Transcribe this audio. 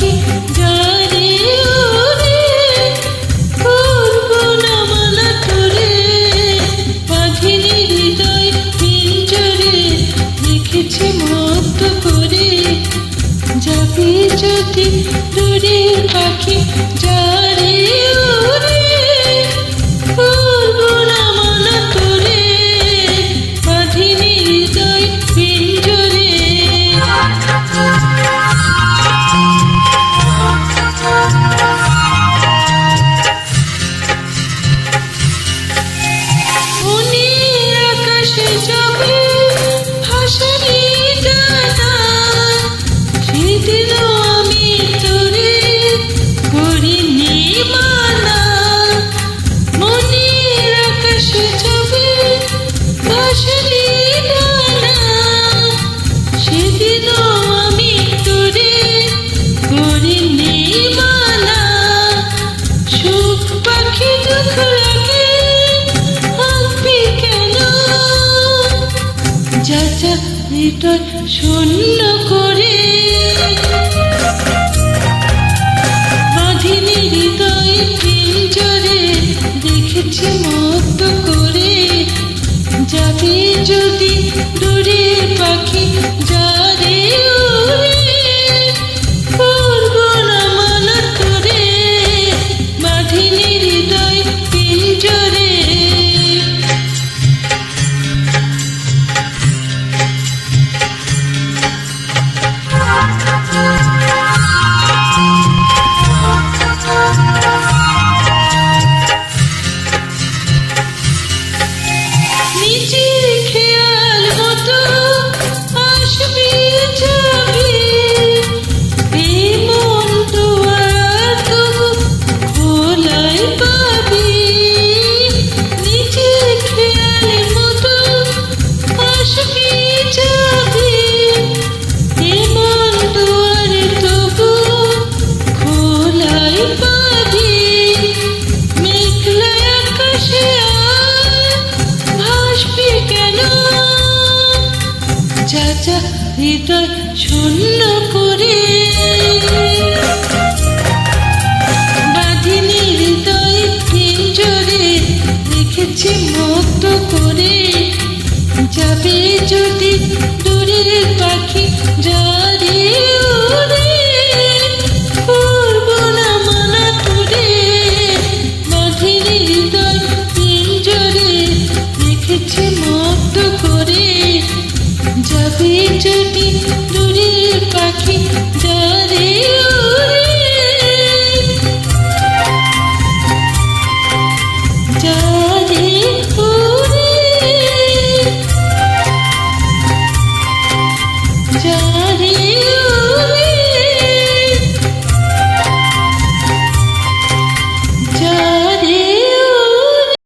পাখি যারে ওরে, করবো না মানা তোরে, বাঁধিনি হৃদয় পিঞ্জরে, রেখেছি মুক্ত করে। যাবি যদি দূরের পাখি যারে ওরে, করবো না মানা তোরে, বাঁধিনি হৃদয় পিঞ্জরে। মনের আকাশে যাবে ভাসাবি ডানা, সেদিনও আমি তোরে করিনি মানা। মনের আকাশে যাবে ভাসাবি ডানা, সেদিনও আমি তোরে করিনি মানা। সুখ পাখি দুঃখ লাগে থাকবি কেন, যা যা হৃদয় শূন্য করে। বাঁধিনি হৃদয় পিঞ্জরে, রেখেছি মুক্ত করে। যাবি যদি দূরের পাখি যারে ওরে, করবো না মানা তোরে, বাঁধিনি হৃদয় পিঞ্জরে। নিজের খেয়াল মতো আসবি যাবি, এই মন দুয়ার তবু খোলাই পাবি। নিজের খেয়াল মতো আসবি যাবি, এই মন দুয়ার তবু খোলাই পাবি। মেঘলা আকাশে ভাসবি কেন, যা যা হৃদয় শূন্য করে। বাঁধিনি হৃদয় পিঞ্জরে, রেখেছি মুক্ত করে। যাবে যদি দূরের পাখি যা